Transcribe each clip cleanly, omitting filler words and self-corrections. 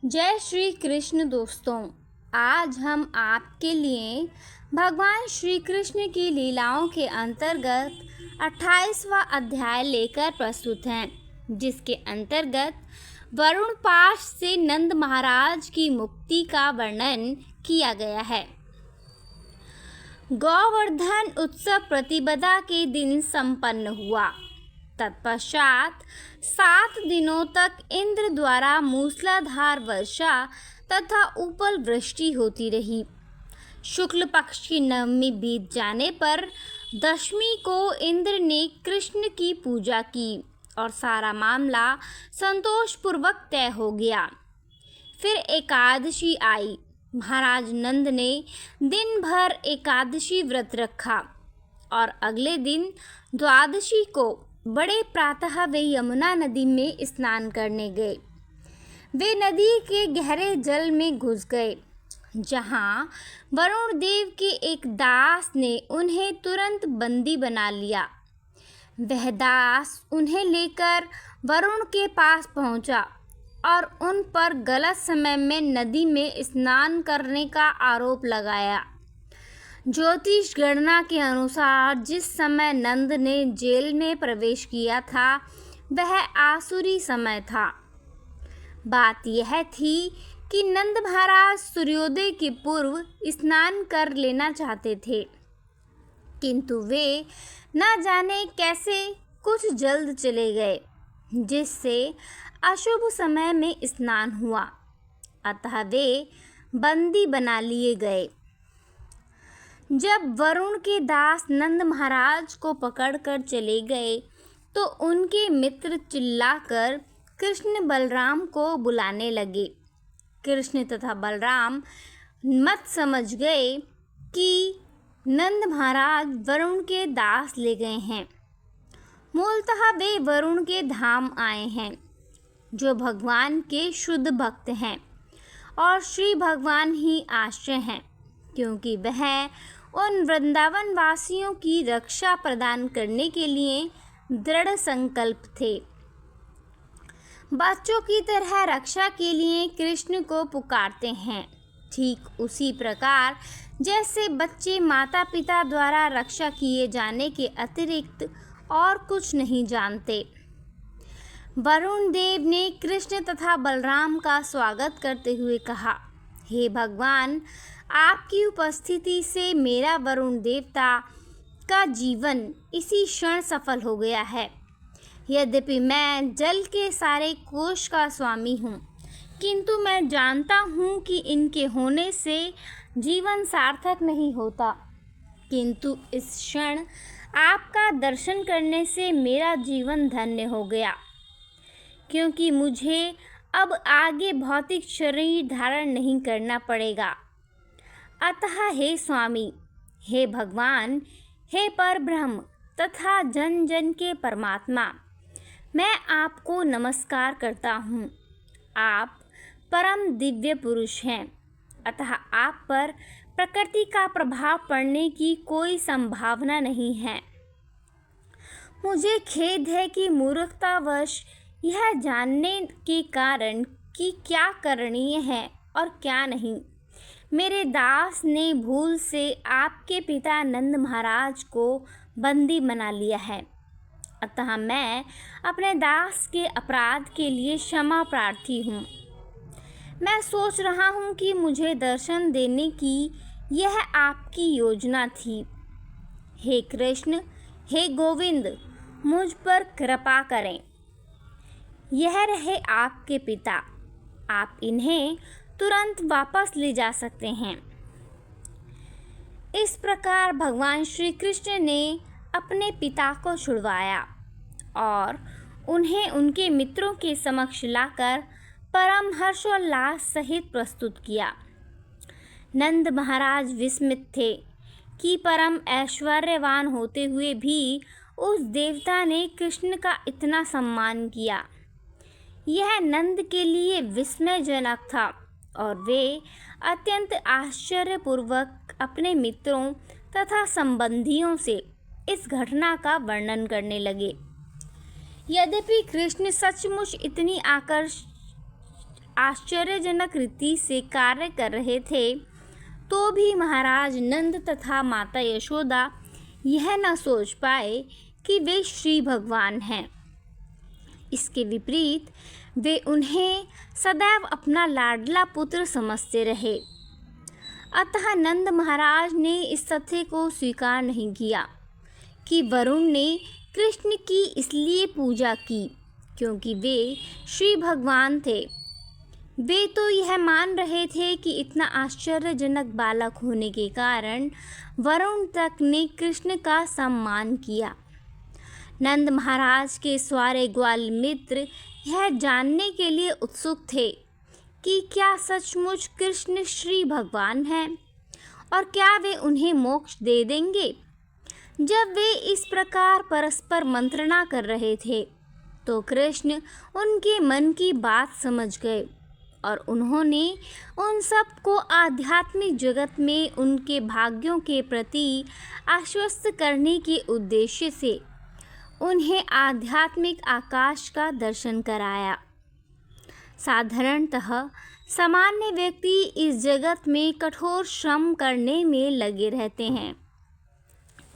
जय श्री कृष्ण दोस्तों। आज हम आपके लिए भगवान श्री कृष्ण की लीलाओं के अंतर्गत 28वां अध्याय लेकर प्रस्तुत हैं, जिसके अंतर्गत वरुण पाश से नंद महाराज की मुक्ति का वर्णन किया गया है। गोवर्धन उत्सव प्रतिपदा के दिन संपन्न हुआ। तत्पश्चात 7 दिनों तक इंद्र द्वारा मूसलाधार वर्षा तथा उपल वृष्टि होती रही। शुक्ल पक्ष की नवमी बीत जाने पर दशमी को इंद्र ने कृष्ण की पूजा की और सारा मामला संतोषपूर्वक तय हो गया। फिर एकादशी आई। महाराज नंद ने दिन भर एकादशी व्रत रखा और अगले दिन द्वादशी को बड़े प्रातः वे यमुना नदी में स्नान करने गए। वे नदी के गहरे जल में घुस गए, जहाँ वरुण देव के एक दास ने उन्हें तुरंत बंदी बना लिया। वह दास उन्हें लेकर वरुण के पास पहुँचा और उन पर गलत समय में नदी में स्नान करने का आरोप लगाया। ज्योतिष गणना के अनुसार जिस समय नंद ने जेल में प्रवेश किया था वह आसुरी समय था। बात यह थी कि नंद महाराज सूर्योदय के पूर्व स्नान कर लेना चाहते थे, किंतु वे न जाने कैसे कुछ जल्द चले गए, जिससे अशुभ समय में स्नान हुआ। अतः वे बंदी बना लिए गए। जब वरुण के दास नंद महाराज को पकड़कर चले गए तो उनके मित्र चिल्लाकर कृष्ण बलराम को बुलाने लगे। कृष्ण तथा बलराम मत समझ गए कि नंद महाराज वरुण के दास ले गए हैं। मूलतः वे वरुण के धाम आए हैं, जो भगवान के शुद्ध भक्त हैं और श्री भगवान ही आश्रय हैं, क्योंकि वह उन वृंदावन वासियों की रक्षा प्रदान करने के लिए दृढ़ संकल्प थे। बच्चों की तरह रक्षा के लिए कृष्ण को पुकारते हैं, ठीक उसी प्रकार जैसे बच्चे माता पिता द्वारा रक्षा किए जाने के अतिरिक्त और कुछ नहीं जानते। वरुण देव ने कृष्ण तथा बलराम का स्वागत करते हुए कहा, हे भगवान, आपकी उपस्थिति से मेरा वरुण देवता का जीवन इसी क्षण सफल हो गया है। यद्यपि मैं जल के सारे कोश का स्वामी हूँ, किंतु मैं जानता हूँ कि इनके होने से जीवन सार्थक नहीं होता। किंतु इस क्षण आपका दर्शन करने से मेरा जीवन धन्य हो गया, क्योंकि मुझे अब आगे भौतिक शरीर धारण नहीं करना पड़ेगा। अतः हे स्वामी, हे भगवान, हे परब्रह्म तथा जन जन के परमात्मा, मैं आपको नमस्कार करता हूँ। आप परम दिव्य पुरुष हैं, अतः आप पर प्रकृति का प्रभाव पड़ने की कोई संभावना नहीं है। मुझे खेद है कि मूर्खतावश यह जानने के कारण कि क्या करणीय है और क्या नहीं, मेरे दास ने भूल से आपके पिता नंद महाराज को बंदी बना लिया है। अतः मैं अपने दास के अपराध के लिए क्षमा प्रार्थी हूँ। मैं सोच रहा हूँ कि मुझे दर्शन देने की यह आपकी योजना थी। हे कृष्ण, हे गोविंद, मुझ पर कृपा करें। यह रहे आपके पिता, आप इन्हें तुरंत वापस ले जा सकते हैं। इस प्रकार भगवान श्री कृष्ण ने अपने पिता को छुड़वाया और उन्हें उनके मित्रों के समक्ष लाकर परम हर्षोल्लास सहित प्रस्तुत किया। नंद महाराज विस्मित थे कि परम ऐश्वर्यवान होते हुए भी उस देवता ने कृष्ण का इतना सम्मान किया। यह नंद के लिए विस्मयजनक था और वे अत्यंत आश्चर्यपूर्वक अपने मित्रों तथा संबंधियों से इस घटना का वर्णन करने लगे। यद्यपि कृष्ण सचमुच इतनी आश्चर्यजनक रीति से कार्य कर रहे थे, तो भी महाराज नंद तथा माता यशोदा यह न सोच पाए कि वे श्री भगवान हैं। इसके विपरीत वे उन्हें सदैव अपना लाडला पुत्र समझते रहे। अतः नंद महाराज ने इस तथ्य को स्वीकार नहीं किया कि वरुण ने कृष्ण की इसलिए पूजा की क्योंकि वे श्री भगवान थे। वे तो यह मान रहे थे कि इतना आश्चर्यजनक बालक होने के कारण वरुण तक ने कृष्ण का सम्मान किया। नंद महाराज के सारे ग्वाल मित्र यह जानने के लिए उत्सुक थे कि क्या सचमुच कृष्ण श्री भगवान हैं और क्या वे उन्हें मोक्ष दे देंगे। जब वे इस प्रकार परस्पर मंत्रणा कर रहे थे तो कृष्ण उनके मन की बात समझ गए और उन्होंने उन सब को आध्यात्मिक जगत में उनके भाग्यों के प्रति आश्वस्त करने के उद्देश्य से उन्हें आध्यात्मिक आकाश का दर्शन कराया। साधारणतः सामान्य व्यक्ति इस जगत में कठोर श्रम करने में लगे रहते हैं।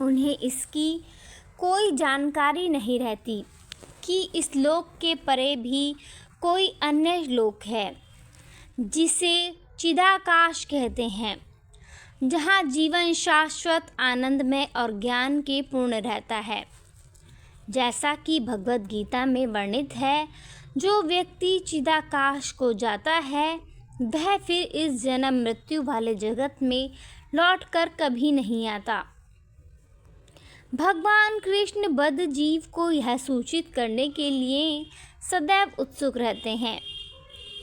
उन्हें इसकी कोई जानकारी नहीं रहती कि इस लोक के परे भी कोई अन्य लोक है जिसे चिदाकाश कहते हैं, जहाँ जीवन शाश्वत आनंदमय और ज्ञान के पूर्ण रहता है। जैसा कि भगवद गीता में वर्णित है, जो व्यक्ति चिदाकाश को जाता है वह फिर इस जन्म मृत्यु वाले जगत में लौटकर कभी नहीं आता। भगवान कृष्ण बद्ध जीव को यह सूचित करने के लिए सदैव उत्सुक रहते हैं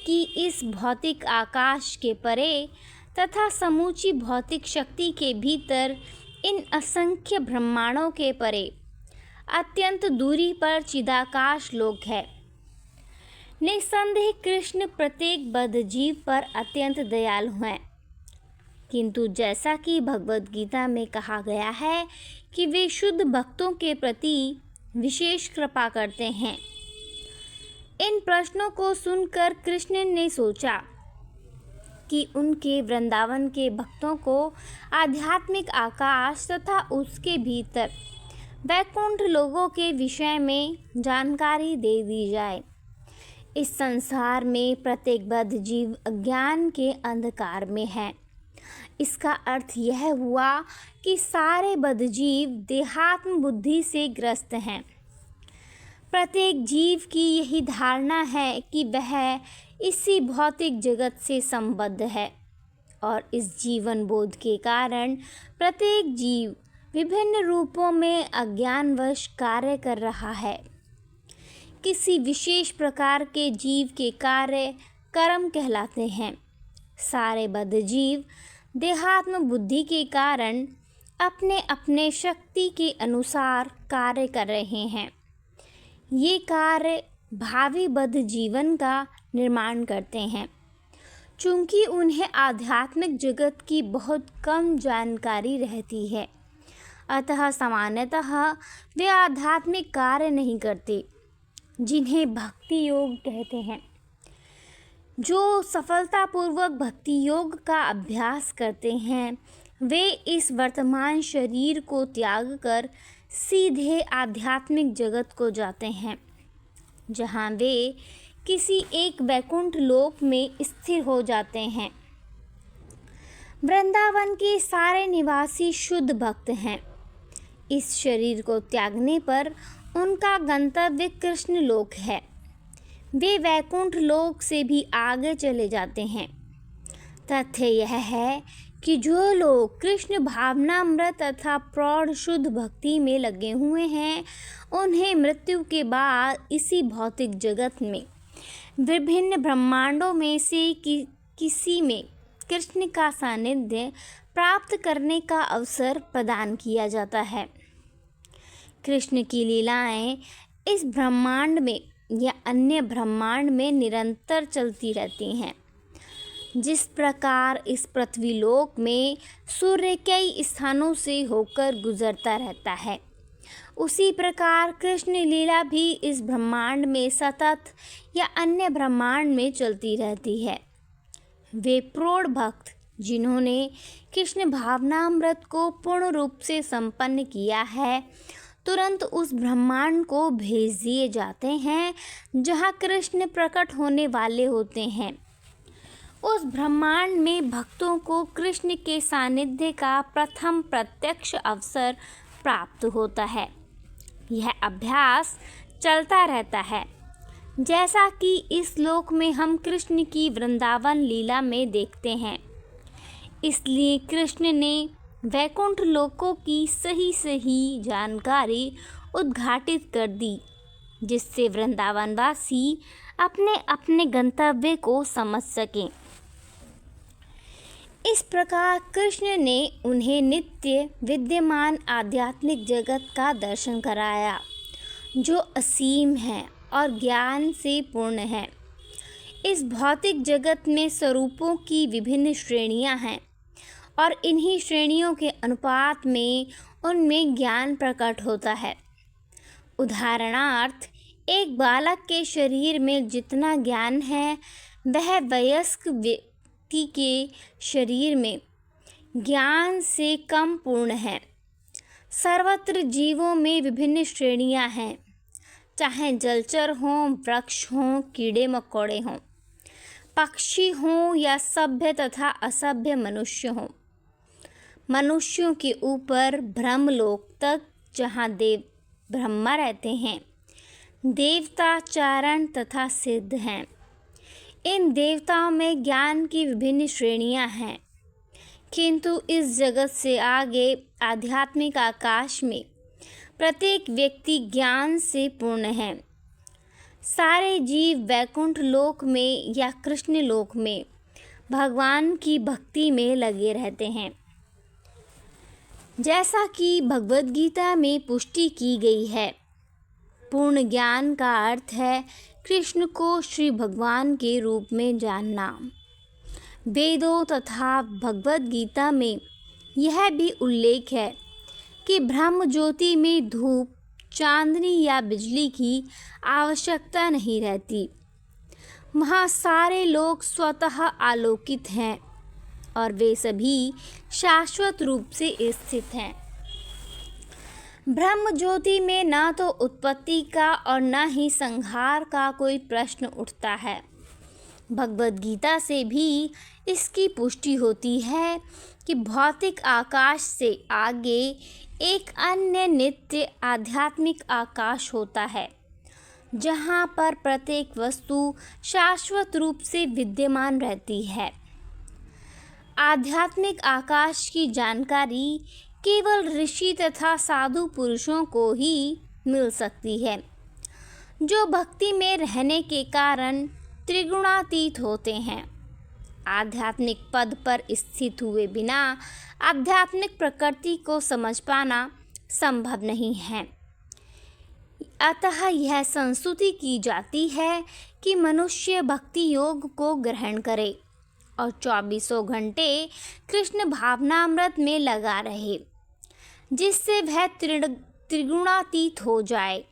कि इस भौतिक आकाश के परे तथा समूची भौतिक शक्ति के भीतर इन असंख्य ब्रह्मांडों के परे अत्यंत दूरी पर चिदाकाश लोक है। निस्संदेह कृष्ण प्रत्येक बद्ध जीव पर अत्यंत दयालु हैं, किंतु जैसा कि भगवद गीता में कहा गया है कि वे शुद्ध भक्तों के प्रति विशेष कृपा करते हैं। इन प्रश्नों को सुनकर कृष्ण ने सोचा कि उनके वृंदावन के भक्तों को आध्यात्मिक आकाश तथा उसके भीतर वैकुंठ लोगों के विषय में जानकारी दे दी जाए। इस संसार में प्रत्येक बद्ध जीव अज्ञान के अंधकार में है। इसका अर्थ यह हुआ कि सारे बद्ध जीव देहात्म बुद्धि से ग्रस्त हैं। प्रत्येक जीव की यही धारणा है कि वह इसी भौतिक जगत से संबद्ध है और इस जीवन बोध के कारण प्रत्येक जीव विभिन्न रूपों में अज्ञानवश कार्य कर रहा है। किसी विशेष प्रकार के जीव के कार्य कर्म कहलाते हैं। सारे बद्ध जीव देहात्म बुद्धि के कारण अपने अपने शक्ति के अनुसार कार्य कर रहे हैं। ये कार्य भावी बद्ध जीवन का निर्माण करते हैं। चूँकि उन्हें आध्यात्मिक जगत की बहुत कम जानकारी रहती है, अतः सामान्यतः वे आध्यात्मिक कार्य नहीं करते, जिन्हें भक्ति योग कहते हैं। जो सफलतापूर्वक भक्ति योग का अभ्यास करते हैं वे इस वर्तमान शरीर को त्याग कर सीधे आध्यात्मिक जगत को जाते हैं, जहाँ वे किसी एक वैकुंठ लोक में स्थिर हो जाते हैं। वृंदावन के सारे निवासी शुद्ध भक्त हैं। इस शरीर को त्यागने पर उनका गंतव्य कृष्ण लोक है। वे वैकुंठ लोक से भी आगे चले जाते हैं। तथ्य यह है कि जो लोग कृष्ण भावनामृत तथा प्रौढ़ शुद्ध भक्ति में लगे हुए हैं, उन्हें मृत्यु के बाद इसी भौतिक जगत में विभिन्न ब्रह्मांडों में से किसी में कृष्ण का सानिध्य प्राप्त करने का अवसर प्रदान किया जाता है। कृष्ण की लीलाएं इस ब्रह्मांड में या अन्य ब्रह्मांड में निरंतर चलती रहती हैं। जिस प्रकार इस पृथ्वीलोक में सूर्य कई स्थानों से होकर गुजरता रहता है, उसी प्रकार कृष्ण लीला भी इस ब्रह्मांड में सतत या अन्य ब्रह्मांड में चलती रहती है। वे प्रौढ़ भक्त जिन्होंने कृष्ण भावनामृत को पूर्ण रूप से संपन्न किया है, तुरंत उस ब्रह्मांड को भेज दिए जाते हैं जहाँ कृष्ण प्रकट होने वाले होते हैं। उस ब्रह्मांड में भक्तों को कृष्ण के सानिध्य का प्रथम प्रत्यक्ष अवसर प्राप्त होता है। यह अभ्यास चलता रहता है, जैसा कि इस लोक में हम कृष्ण की वृंदावन लीला में देखते हैं। इसलिए कृष्ण ने वैकुंठ लोकों की सही जानकारी उद्घाटित कर दी, जिससे वृंदावनवासी अपने अपने गंतव्य को समझ सकें। इस प्रकार कृष्ण ने उन्हें नित्य विद्यमान आध्यात्मिक जगत का दर्शन कराया, जो असीम है और ज्ञान से पूर्ण है। इस भौतिक जगत में स्वरूपों की विभिन्न श्रेणियां हैं और इन्हीं श्रेणियों के अनुपात में उनमें ज्ञान प्रकट होता है। उदाहरणार्थ, एक बालक के शरीर में जितना ज्ञान है, वह वयस्क व्यक्ति के शरीर में ज्ञान से कम पूर्ण है। सर्वत्र जीवों में विभिन्न श्रेणियां हैं, चाहे जलचर हों, वृक्ष हों, कीड़े मकोड़े हों, पक्षी हों या सभ्य तथा असभ्य मनुष्य हों। मनुष्यों के ऊपर ब्रह्मलोक तक, जहाँ देव ब्रह्मा रहते हैं, देवता, चारण तथा सिद्ध हैं। इन देवताओं में ज्ञान की विभिन्न श्रेणियां हैं, किंतु इस जगत से आगे आध्यात्मिक आकाश में प्रत्येक व्यक्ति ज्ञान से पूर्ण है। सारे जीव वैकुंठ लोक में या कृष्ण लोक में भगवान की भक्ति में लगे रहते हैं। जैसा कि भगवद गीता में पुष्टि की गई है, पूर्ण ज्ञान का अर्थ है कृष्ण को श्री भगवान के रूप में जानना। वेदों तथा भगवद गीता में यह भी उल्लेख है कि ब्रह्म ज्योति में धूप, चांदनी या बिजली की आवश्यकता नहीं रहती। वहाँ सारे लोग स्वतः आलोकित हैं और वे सभी शाश्वत रूप से स्थित हैं। ब्रह्म ज्योति में न तो उत्पत्ति का और न ही संहार का कोई प्रश्न उठता है। भगवद गीता से भी इसकी पुष्टि होती है कि भौतिक आकाश से आगे एक अन्य नित्य आध्यात्मिक आकाश होता है, जहाँ पर प्रत्येक वस्तु शाश्वत रूप से विद्यमान रहती है। आध्यात्मिक आकाश की जानकारी केवल ऋषि तथा साधु पुरुषों को ही मिल सकती है, जो भक्ति में रहने के कारण त्रिगुणातीत होते हैं। आध्यात्मिक पद पर स्थित हुए बिना आध्यात्मिक प्रकृति को समझ पाना संभव नहीं है। अतः यह संस्तुति की जाती है कि मनुष्य भक्ति योग को ग्रहण करे और 24 घंटे कृष्ण भावनामृत में लगा रहे, जिससे वह त्रिगुणातीत हो जाए।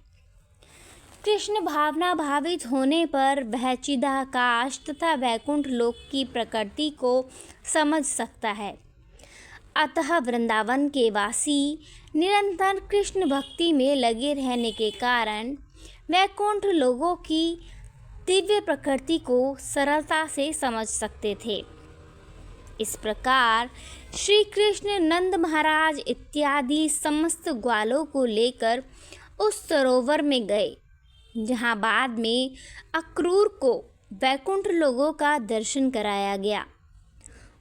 कृष्ण भावना भावित होने पर वह चिदाकाश तथा वैकुंठ लोक की प्रकृति को समझ सकता है। अतः वृंदावन के वासी निरंतर कृष्ण भक्ति में लगे रहने के कारण वैकुंठ लोगों की दिव्य प्रकृति को सरलता से समझ सकते थे। इस प्रकार श्री कृष्ण नंद महाराज इत्यादि समस्त ग्वालों को लेकर उस सरोवर में गए, जहाँ बाद में अक्रूर को वैकुंठ लोगों का दर्शन कराया गया।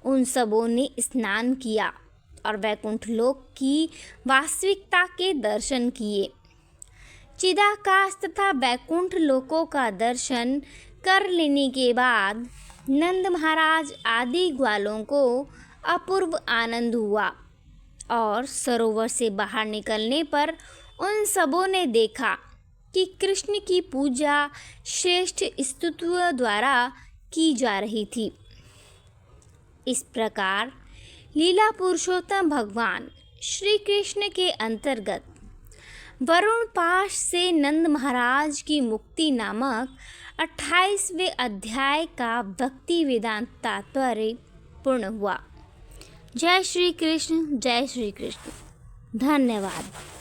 उन सबों ने स्नान किया और वैकुंठ लोक की वास्तविकता के दर्शन किए। चिदाकाश तथा वैकुंठ लोकों का दर्शन कर लेने के बाद नंद महाराज आदि ग्वालों को अपूर्व आनंद हुआ और सरोवर से बाहर निकलने पर उन सबों ने देखा कि कृष्ण की पूजा श्रेष्ठ स्तुतियों द्वारा की जा रही थी। इस प्रकार लीला पुरुषोत्तम भगवान श्री कृष्ण के अंतर्गत वरुण पाश से नंद महाराज की मुक्ति नामक 28वें अध्याय का भक्ति वेदांत तात्पर्य पूर्ण हुआ। जय श्री कृष्ण, जय श्री कृष्ण। धन्यवाद।